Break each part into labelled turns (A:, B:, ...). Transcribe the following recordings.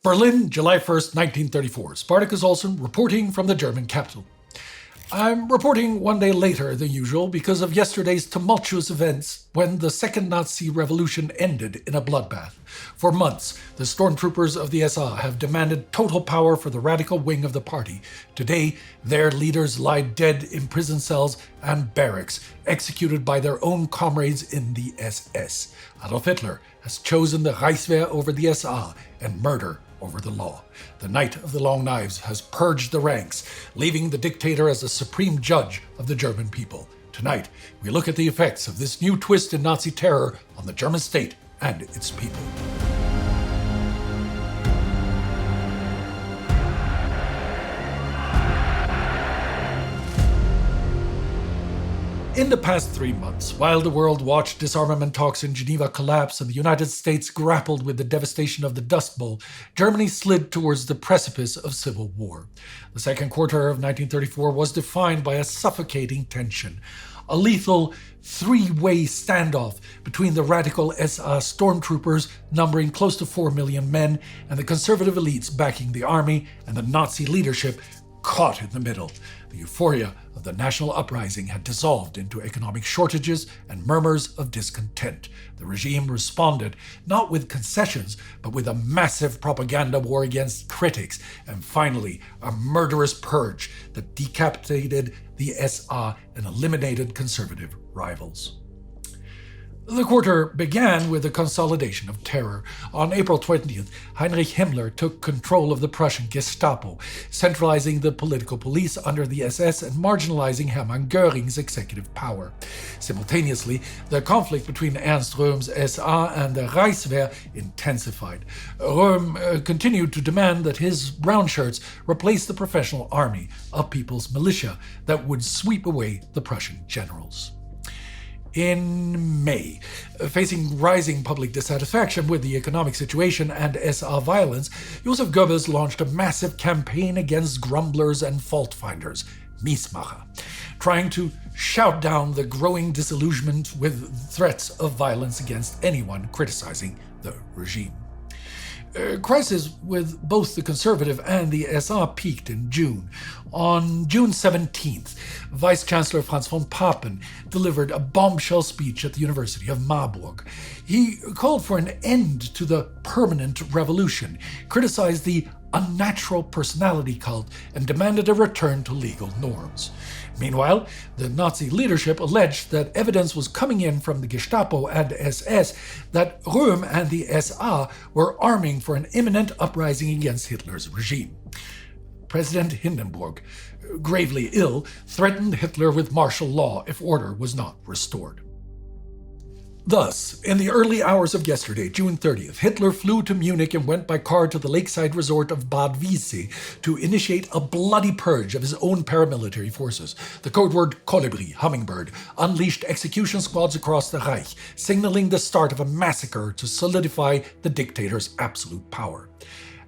A: Berlin, July 1st, 1934. Spartacus Olsen reporting from the German capital. I'm reporting one day later than usual because of yesterday's tumultuous events when the Second Nazi Revolution ended in a bloodbath. For months, the stormtroopers of the SA have demanded total power for the radical wing of the party. Today, their leaders lie dead in prison cells and barracks, executed by their own comrades in the SS. Adolf Hitler has chosen the Reichswehr over the SA and murder over the law. The Knight of the Long Knives has purged the ranks, leaving the dictator as the supreme judge of the German people. Tonight, we look at the effects of this new twist in Nazi terror on the German state and its people. In the past 3 months, while the world watched disarmament talks in Geneva collapse and the United States grappled with the devastation of the Dust Bowl, Germany slid towards the precipice of civil war. The second quarter of 1934 was defined by a suffocating tension, a lethal three-way standoff between the radical SA stormtroopers, numbering close to 4 million men, and the conservative elites backing the army and the Nazi leadership caught in the middle. The euphoria of the national uprising had dissolved into economic shortages and murmurs of discontent. The regime responded not with concessions, but with a massive propaganda war against critics, and finally a murderous purge that decapitated the SA and eliminated conservative rivals. The quarter began with the consolidation of terror. On April 20th, Heinrich Himmler took control of the Prussian Gestapo, centralizing the political police under the SS and marginalizing Hermann Göring's executive power. Simultaneously, the conflict between Ernst Röhm's SA and the Reichswehr intensified. Röhm continued to demand that his brown shirts replace the professional army, a people's militia that would sweep away the Prussian generals. In May, facing rising public dissatisfaction with the economic situation and SA violence, Joseph Goebbels launched a massive campaign against grumblers and fault-finders, Miesmacher, trying to shout down the growing disillusionment with threats of violence against anyone criticizing the regime. Crisis with both the conservative and the SA peaked in June. On June 17th, Vice-Chancellor Franz von Papen delivered a bombshell speech at the University of Marburg. He called for an end to the permanent revolution, criticized the unnatural personality cult, and demanded a return to legal norms. Meanwhile, the Nazi leadership alleged that evidence was coming in from the Gestapo and SS that Röhm and the SA were arming for an imminent uprising against Hitler's regime. President Hindenburg, gravely ill, threatened Hitler with martial law if order was not restored. Thus, in the early hours of yesterday, June 30th, Hitler flew to Munich and went by car to the lakeside resort of Bad Wiessee to initiate a bloody purge of his own paramilitary forces. The code word Kolibri, hummingbird, unleashed execution squads across the Reich, signaling the start of a massacre to solidify the dictator's absolute power.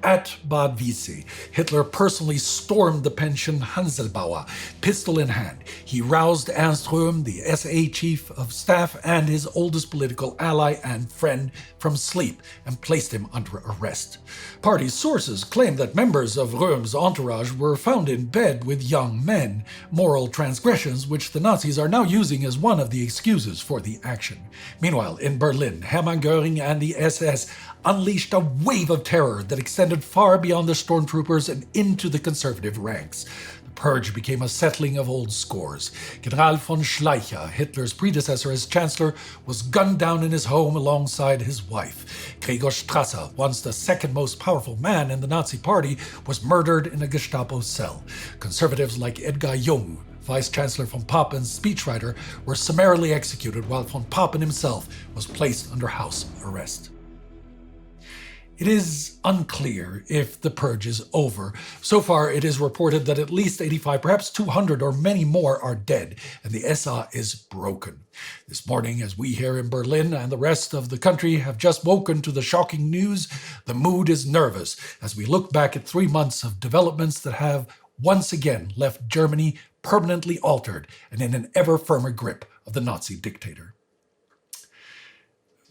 A: At Bad Wiessee, Hitler personally stormed the pension Hanselbauer, pistol in hand. He roused Ernst Röhm, the SA chief of staff and his oldest political ally and friend, from sleep and placed him under arrest. Party sources claim that members of Röhm's entourage were found in bed with young men, moral transgressions which the Nazis are now using as one of the excuses for the action. Meanwhile, in Berlin, Hermann Göring and the SS unleashed a wave of terror that extended far beyond the stormtroopers and into the conservative ranks. The purge became a settling of old scores. General von Schleicher, Hitler's predecessor as chancellor, was gunned down in his home alongside his wife. Gregor Strasser, once the second most powerful man in the Nazi party, was murdered in a Gestapo cell. Conservatives like Edgar Jung, Vice-Chancellor von Papen's speechwriter, were summarily executed while von Papen himself was placed under house arrest. It is unclear if the purge is over. So far, it is reported that at least 85, perhaps 200 or many more are dead, and the SA is broken. This morning, as we here in Berlin and the rest of the country have just woken to the shocking news, the mood is nervous as we look back at 3 months of developments that have once again left Germany permanently altered and in an ever firmer grip of the Nazi dictator.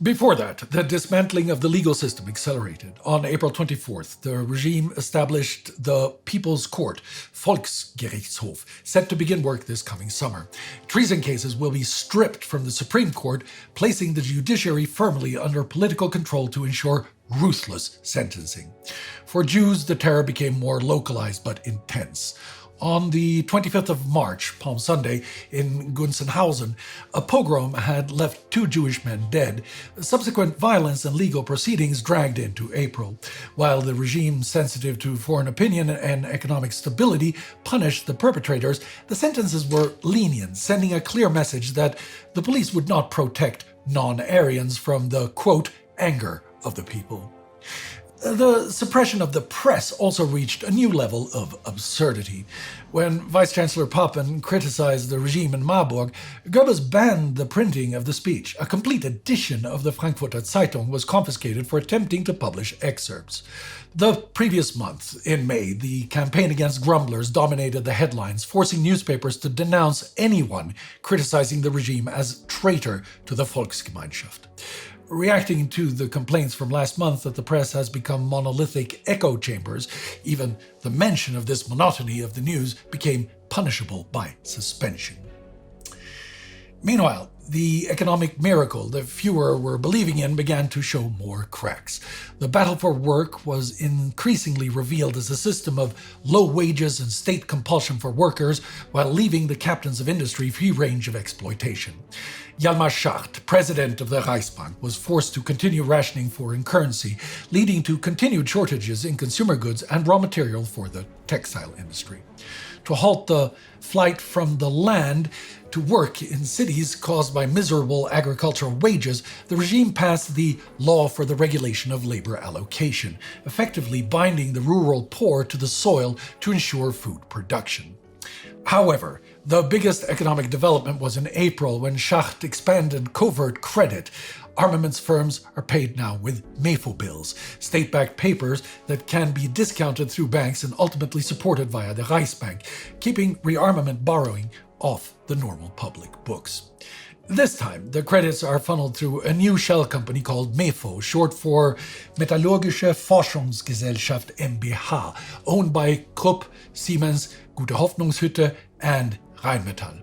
A: Before that, the dismantling of the legal system accelerated. On April 24th, the regime established the People's Court, Volksgerichtshof, set to begin work this coming summer. Treason cases will be stripped from the Supreme Court, placing the judiciary firmly under political control to ensure ruthless sentencing. For Jews, the terror became more localized but intense. On the 25th of March, Palm Sunday, in Gunzenhausen, a pogrom had left 2 Jewish men dead. Subsequent violence and legal proceedings dragged into April. While the regime sensitive to foreign opinion and economic stability punished the perpetrators, the sentences were lenient, sending a clear message that the police would not protect non-Aryans from the, quote, anger of the people. The suppression of the press also reached a new level of absurdity. When Vice-Chancellor Papen criticized the regime in Marburg, Goebbels banned the printing of the speech. A complete edition of the Frankfurter Zeitung was confiscated for attempting to publish excerpts. The previous month, in May, the campaign against grumblers dominated the headlines, forcing newspapers to denounce anyone criticizing the regime as traitor to the Volksgemeinschaft. Reacting to the complaints from last month that the press has become monolithic echo chambers, even the mention of this monotony of the news became punishable by suspension. Meanwhile, the economic miracle that fewer were believing in began to show more cracks. The battle for work was increasingly revealed as a system of low wages and state compulsion for workers, while leaving the captains of industry free range of exploitation. Hjalmar Schacht, president of the Reichsbank, was forced to continue rationing foreign currency, leading to continued shortages in consumer goods and raw material for the textile industry. To halt the flight from the land to work in cities caused by miserable agricultural wages, the regime passed the Law for the Regulation of Labor Allocation, effectively binding the rural poor to the soil to ensure food production. However, the biggest economic development was in April when Schacht expanded covert credit. Armaments firms are paid now with MEFO bills, state-backed papers that can be discounted through banks and ultimately supported via the Reichsbank, keeping rearmament borrowing off the normal public books. This time, the credits are funneled through a new shell company called MEFO, short for Metallurgische Forschungsgesellschaft MBH, owned by Krupp, Siemens, Gute Hoffnungshütte, and Rheinmetall.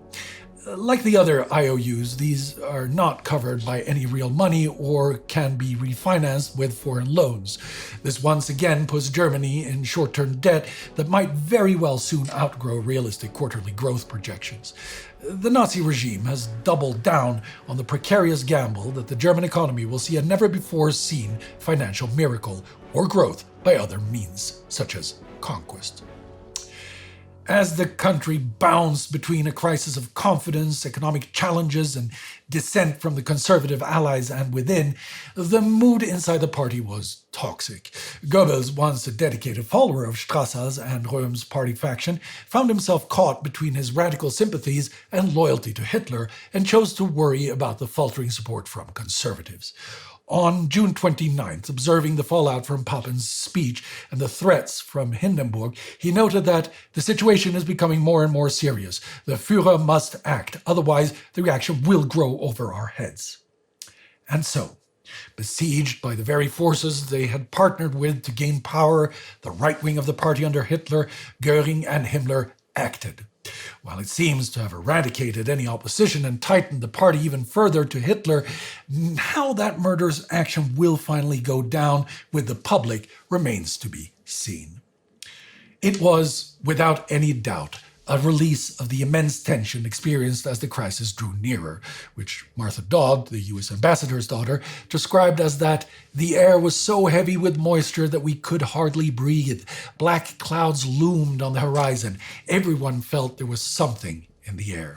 A: Like the other IOUs, these are not covered by any real money or can be refinanced with foreign loans. This once again puts Germany in short-term debt that might very well soon outgrow realistic quarterly growth projections. The Nazi regime has doubled down on the precarious gamble that the German economy will see a never-before-seen financial miracle or growth by other means, such as conquest. As the country bounced between a crisis of confidence, economic challenges, and dissent from the conservative allies and within, the mood inside the party was toxic. Goebbels, once a dedicated follower of Strasser's and Röhm's party faction, found himself caught between his radical sympathies and loyalty to Hitler and chose to worry about the faltering support from conservatives. On June 29th, observing the fallout from Papen's speech and the threats from Hindenburg, he noted that the situation is becoming more and more serious. The Führer must act, otherwise the reaction will grow over our heads. And so, besieged by the very forces they had partnered with to gain power, the right wing of the party under Hitler, Göring and Himmler acted. While it seems to have eradicated any opposition and tightened the party even further to Hitler, how that murderous action will finally go down with the public remains to be seen. It was, without any doubt, a release of the immense tension experienced as the crisis drew nearer, which Martha Dodd, the U.S. ambassador's daughter, described as that the air was so heavy with moisture that we could hardly breathe. Black clouds loomed on the horizon. Everyone felt there was something in the air.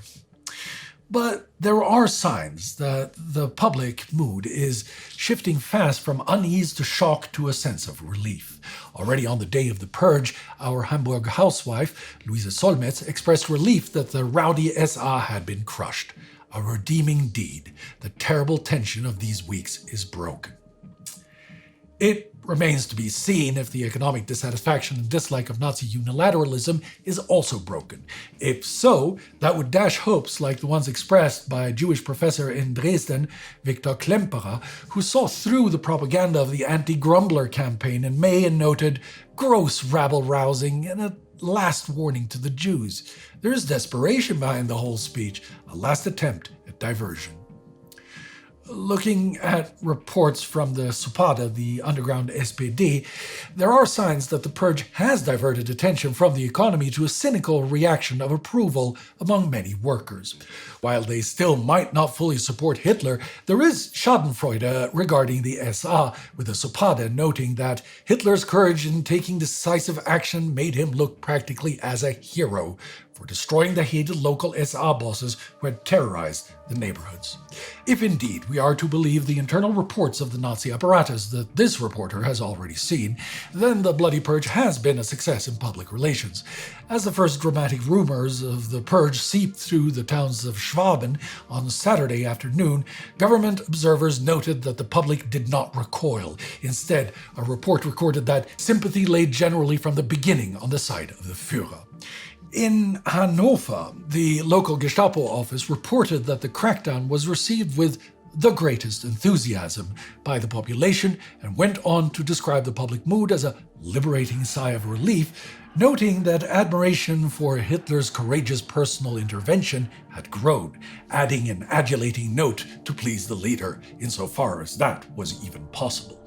A: But there are signs that the public mood is shifting fast from unease to shock to a sense of relief. Already on the day of the purge, our Hamburg housewife, Luise Solmetz, expressed relief that the rowdy SA had been crushed. A redeeming deed. The terrible tension of these weeks is broken. It Remains to be seen if the economic dissatisfaction and dislike of Nazi unilateralism is also broken. If so, that would dash hopes like the ones expressed by a Jewish professor in Dresden, Victor Klemperer, who saw through the propaganda of the anti-Grumbler campaign in May and noted, "Gross rabble-rousing and a last warning to the Jews. There is desperation behind the whole speech, a last attempt at diversion." Looking at reports from the Supada, the underground SPD, there are signs that the purge has diverted attention from the economy to a cynical reaction of approval among many workers. While they still might not fully support Hitler, there is schadenfreude regarding the SA, with the Supada noting that Hitler's courage in taking decisive action made him look practically as a hero for destroying the hated local SA bosses who had terrorized the neighborhoods. If indeed we are to believe the internal reports of the Nazi apparatus that this reporter has already seen, then the bloody purge has been a success in public relations. As the first dramatic rumors of the purge seeped through the towns of Schwaben on Saturday afternoon, government observers noted that the public did not recoil. Instead, a report recorded that sympathy lay generally from the beginning on the side of the Führer. In Hanover, the local Gestapo office reported that the crackdown was received with the greatest enthusiasm by the population and went on to describe the public mood as a liberating sigh of relief, noting that admiration for Hitler's courageous personal intervention had grown, adding an adulating note to please the leader, insofar as that was even possible.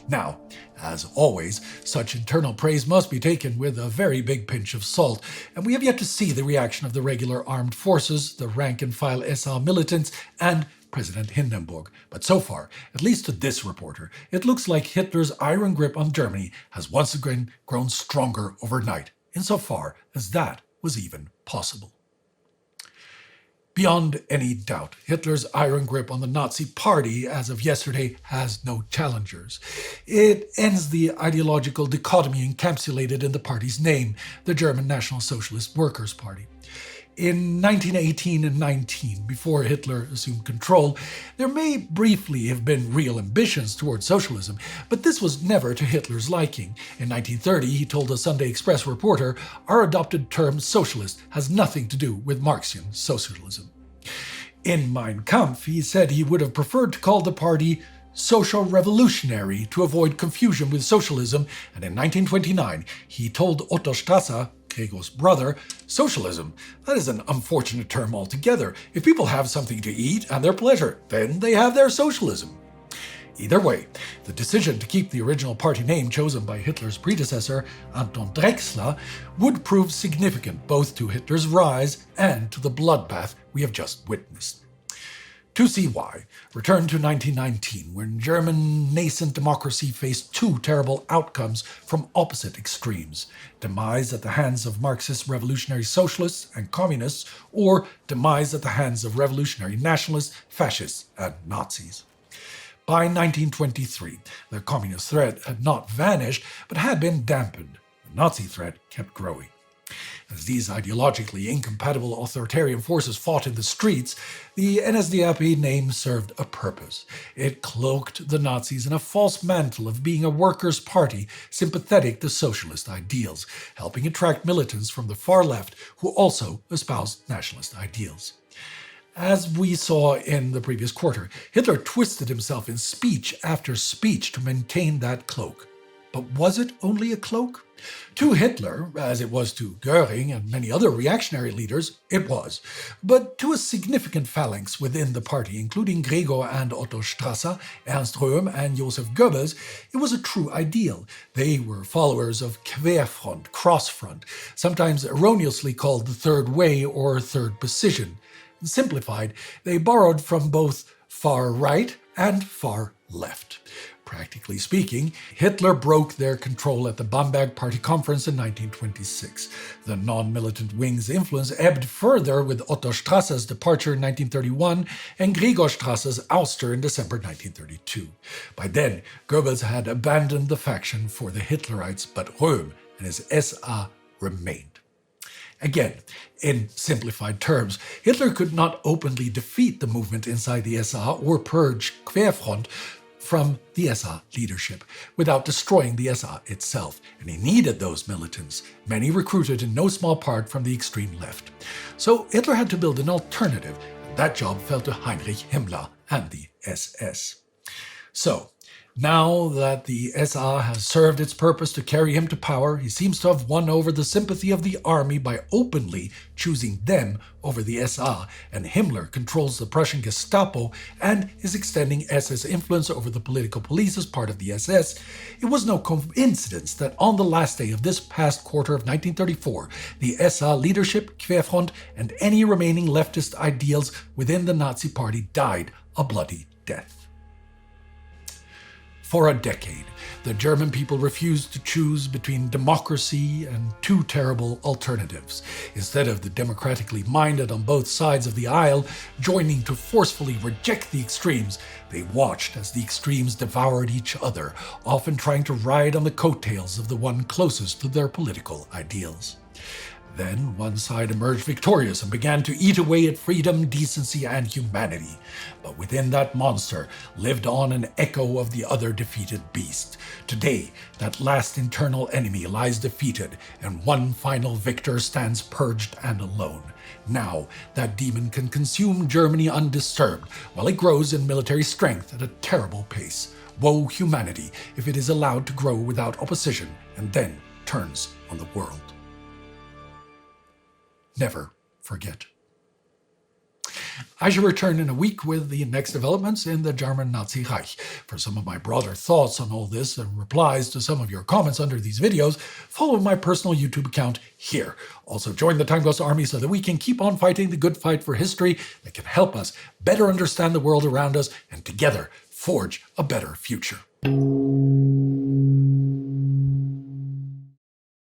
A: Now, as always, such internal praise must be taken with a very big pinch of salt, and we have yet to see the reaction of the regular armed forces, the rank-and-file SA militants, and President Hindenburg. But so far, at least to this reporter, it looks like Hitler's iron grip on Germany has once again grown stronger overnight, insofar as that was even possible. Beyond any doubt, Hitler's iron grip on the Nazi Party as of yesterday has no challengers. It ends the ideological dichotomy encapsulated in the party's name, the German National Socialist Workers' Party. In 1918 and 19, before Hitler assumed control, there may briefly have been real ambitions towards socialism, but this was never to Hitler's liking. In 1930, he told a Sunday Express reporter, "Our adopted term socialist has nothing to do with Marxian socialism." In Mein Kampf, he said he would have preferred to call the party social revolutionary to avoid confusion with socialism, and in 1929, he told Otto Strasser, Gregor's brother, "Socialism, that is an unfortunate term altogether. If people have something to eat and their pleasure, then they have their socialism." Either way, the decision to keep the original party name chosen by Hitler's predecessor, Anton Drexler, would prove significant both to Hitler's rise and to the bloodbath we have just witnessed. To see why, return to 1919, when German nascent democracy faced two terrible outcomes from opposite extremes: demise at the hands of Marxist revolutionary socialists and communists, or demise at the hands of revolutionary nationalists, fascists, and Nazis. By 1923, the communist threat had not vanished, but had been dampened. The Nazi threat kept growing. As these ideologically incompatible authoritarian forces fought in the streets, the NSDAP name served a purpose. It cloaked the Nazis in a false mantle of being a workers' party sympathetic to socialist ideals, helping attract militants from the far left who also espoused nationalist ideals. As we saw in the previous quarter, Hitler twisted himself in speech after speech to maintain that cloak. But was it only a cloak? To Hitler, as it was to Goering and many other reactionary leaders, it was. But to a significant phalanx within the party, including Gregor and Otto Strasser, Ernst Röhm and Joseph Goebbels, it was a true ideal. They were followers of Querfront, crossfront, sometimes erroneously called the third way or third position. Simplified, they borrowed from both far right and far left. Practically speaking, Hitler broke their control at the Bamberg Party Conference in 1926. The non-militant wing's influence ebbed further with Otto Strasser's departure in 1931 and Gregor Strasser's ouster in December 1932. By then, Goebbels had abandoned the faction for the Hitlerites, but Röhm and his SA remained. Again, in simplified terms, Hitler could not openly defeat the movement inside the SA or purge Querfront from the SA leadership without destroying the SA itself, and he needed those militants, many recruited in no small part from the extreme left. So Hitler had to build an alternative, and that job fell to Heinrich Himmler and the SS. So, now that the SA has served its purpose to carry him to power, he seems to have won over the sympathy of the army by openly choosing them over the SA, and Himmler controls the Prussian Gestapo and is extending SS influence over the political police as part of the SS. It was no coincidence that on the last day of this past quarter of 1934, the SA leadership, Querfront, and any remaining leftist ideals within the Nazi Party died a bloody death. For a decade, the German people refused to choose between democracy and two terrible alternatives. Instead of the democratically minded on both sides of the aisle joining to forcefully reject the extremes, they watched as the extremes devoured each other, often trying to ride on the coattails of the one closest to their political ideals. Then one side emerged victorious and began to eat away at freedom, decency, and humanity. But within that monster lived on an echo of the other defeated beast. Today, that last internal enemy lies defeated, and one final victor stands purged and alone. Now, that demon can consume Germany undisturbed, while it grows in military strength at a terrible pace. Woe humanity if it is allowed to grow without opposition and then turns on the world. Never forget. I shall return in a week with the next developments in the German Nazi Reich. For some of my broader thoughts on all this and replies to some of your comments under these videos, follow my personal YouTube account here. Also join the Time Ghost Army so that we can keep on fighting the good fight for history that can help us better understand the world around us and together forge a better future.